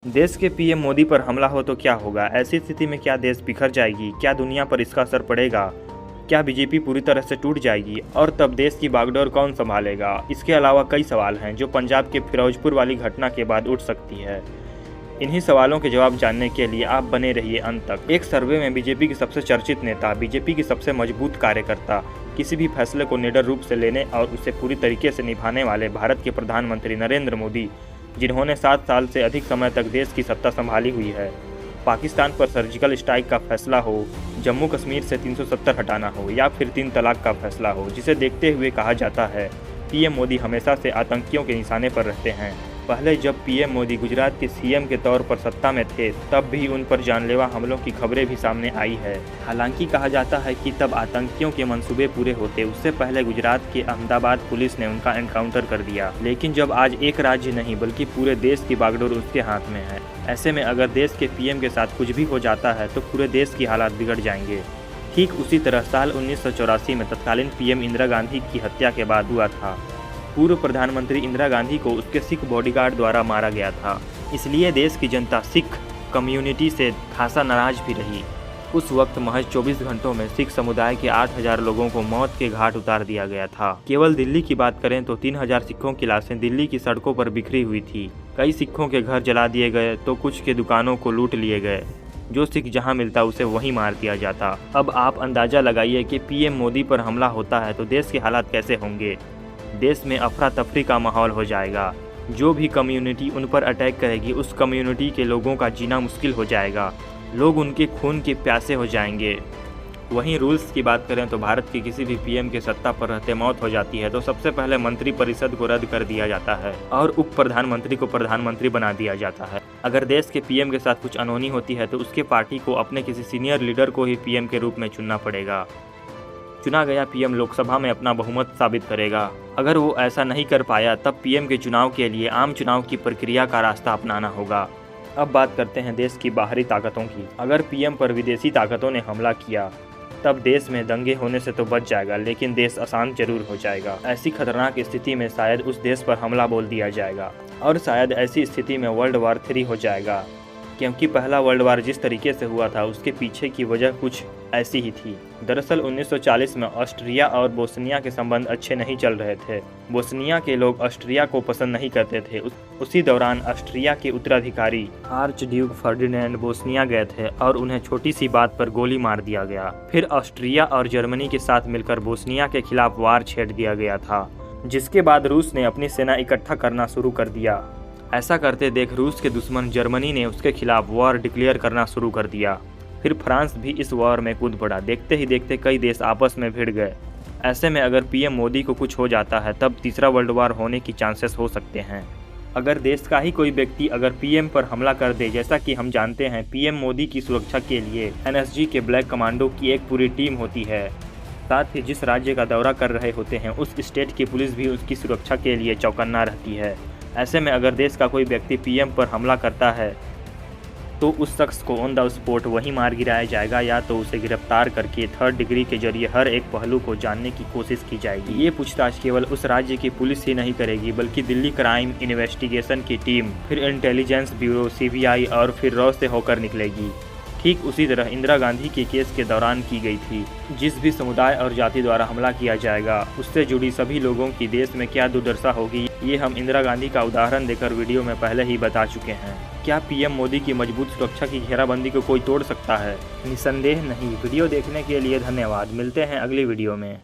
देश के पीएम मोदी पर हमला हो तो क्या होगा? ऐसी स्थिति में क्या देश बिखर जाएगी? क्या दुनिया पर इसका असर पड़ेगा? क्या बीजेपी पूरी तरह से टूट जाएगी? और तब देश की बागडोर कौन संभालेगा? इसके अलावा कई सवाल हैं जो पंजाब के फिरोजपुर वाली घटना के बाद उठ सकती है। इन्हीं सवालों के जवाब जानने के लिए आप बने रहिए अंत तक। एक सर्वे में बीजेपी के सबसे चर्चित नेता, बीजेपी की सबसे मजबूत कार्यकर्ता, किसी भी फैसले को निडर रूप से लेने और उसे पूरी तरीके से निभाने वाले भारत के प्रधानमंत्री नरेंद्र मोदी, जिन्होंने 7 साल से अधिक समय तक देश की सत्ता संभाली हुई है। पाकिस्तान पर सर्जिकल स्ट्राइक का फैसला हो, जम्मू कश्मीर से 370 हटाना हो या फिर 3 तलाक का फैसला हो, जिसे देखते हुए कहा जाता है पीएम मोदी हमेशा से आतंकियों के निशाने पर रहते हैं। पहले जब पीएम मोदी गुजरात के सीएम के तौर पर सत्ता में थे, तब भी उन पर जानलेवा हमलों की खबरें भी सामने आई है। हालांकि कहा जाता है कि तब आतंकियों के मंसूबे पूरे होते उससे पहले गुजरात के अहमदाबाद पुलिस ने उनका एनकाउंटर कर दिया। लेकिन जब आज एक राज्य नहीं बल्कि पूरे देश की बागडोर उसके हाथ में है, ऐसे में अगर देश के पीएम के साथ कुछ भी हो जाता है तो पूरे देश की हालात बिगड़ जाएंगे। ठीक उसी तरह साल 1984 में तत्कालीन पीएम इंदिरा गांधी की हत्या के बाद हुआ था। पूर्व प्रधानमंत्री इंदिरा गांधी को उसके सिख बॉडीगार्ड द्वारा मारा गया था। इसलिए देश की जनता सिख कम्युनिटी से खासा नाराज भी रही। उस वक्त महज 24 घंटों में सिख समुदाय के 8000 लोगों को मौत के घाट उतार दिया गया था। केवल दिल्ली की बात करें तो 3000 सिखों की लाशें दिल्ली की सड़कों पर बिखरी हुई थी। कई सिखों के घर जला दिए गए तो कुछ के दुकानों को लूट लिए गए। जो सिख जहां मिलता उसे वहीं मार दिया जाता। अब आप अंदाजा लगाइए कि पीएम मोदी पर हमला होता है तो देश के हालात कैसे होंगे। देश में अफरा तफरी का माहौल हो जाएगा। जो भी कम्युनिटी उन पर अटैक करेगी उस कम्युनिटी के लोगों का जीना मुश्किल हो जाएगा। लोग उनके खून के प्यासे हो जाएंगे। वहीं रूल्स की बात करें तो भारत के किसी भी पीएम के सत्ता पर रहते मौत हो जाती है तो सबसे पहले मंत्री परिषद को रद्द कर दिया जाता है और उप प्रधानमंत्री को प्रधानमंत्री बना दिया जाता है। अगर देश के पीएम के साथ कुछ अनहोनी होती है तो उसके पार्टी को अपने किसी सीनियर लीडर को ही पीएम के रूप में चुनना पड़ेगा। चुना गया पीएम लोकसभा में अपना बहुमत साबित करेगा। अगर वो ऐसा नहीं कर पाया तब पीएम के चुनाव के लिए आम चुनाव की प्रक्रिया का रास्ता अपनाना होगा। अब बात करते हैं देश की बाहरी ताकतों की। अगर पीएम पर विदेशी ताकतों ने हमला किया तब देश में दंगे होने से तो बच जाएगा, लेकिन देश अशांत जरूर हो जाएगा। ऐसी खतरनाक स्थिति में शायद उस देश पर हमला बोल दिया जाएगा और शायद ऐसी स्थिति में वर्ल्ड वार 3 हो जाएगा, क्योंकि पहला वर्ल्ड वार जिस तरीके से हुआ था उसके पीछे की वजह कुछ ऐसी ही थी। दरअसल 1940 में ऑस्ट्रिया और बोस्निया के संबंध अच्छे नहीं चल रहे थे। बोस्निया के लोग ऑस्ट्रिया को पसंद नहीं करते थे। उसी दौरान ऑस्ट्रिया के उत्तराधिकारी आर्च ड्यूक फर्डिनेंड बोस्निया गए थे और उन्हें छोटी सी बात पर गोली मार दिया गया। फिर ऑस्ट्रिया और जर्मनी के साथ मिलकर बोस्निया के खिलाफ वार छेड़ दिया गया था, जिसके बाद रूस ने अपनी सेना इकट्ठा करना शुरू कर दिया। ऐसा करते देख रूस के दुश्मन जर्मनी ने उसके खिलाफ वॉर डिक्लेयर करना शुरू कर दिया। फिर फ्रांस भी इस वॉर में कूद पड़ा। देखते ही देखते कई देश आपस में भिड़ गए। ऐसे में अगर पीएम मोदी को कुछ हो जाता है तब तीसरा वर्ल्ड वार होने की चांसेस हो सकते हैं। अगर देश का ही कोई व्यक्ति अगर पीएम पर हमला कर दे, जैसा कि हम जानते हैं पीएम मोदी की सुरक्षा के लिए एनएसजी के ब्लैक कमांडो की एक पूरी टीम होती है। साथ ही जिस राज्य का दौरा कर रहे होते हैं उस स्टेट की पुलिस भी उसकी सुरक्षा के लिए चौकन्ना रहती है। ऐसे में अगर देश का कोई व्यक्ति पीएम पर हमला करता है तो उस शख्स को ऑन द स्पॉट वहीं मार गिराया जाएगा या तो उसे गिरफ्तार करके 3rd डिग्री के जरिए हर एक पहलू को जानने की कोशिश की जाएगी। ये पूछताछ केवल उस राज्य की पुलिस ही नहीं करेगी बल्कि दिल्ली क्राइम इन्वेस्टिगेशन की टीम, फिर इंटेलिजेंस ब्यूरो सीबीआई और फिर रॉ से होकर निकलेगी। ठीक उसी तरह इंदिरा गांधी के केस के दौरान की गई थी। जिस भी समुदाय और जाति द्वारा हमला किया जाएगा उससे जुड़ी सभी लोगों की देश में क्या दुर्दशा होगी, ये हम इंदिरा गांधी का उदाहरण देकर वीडियो में पहले ही बता चुके हैं। क्या पीएम मोदी की मजबूत सुरक्षा की घेराबंदी को कोई तोड़ सकता है? निसंदेह नहीं। वीडियो देखने के लिए धन्यवाद। मिलते हैं अगली वीडियो में।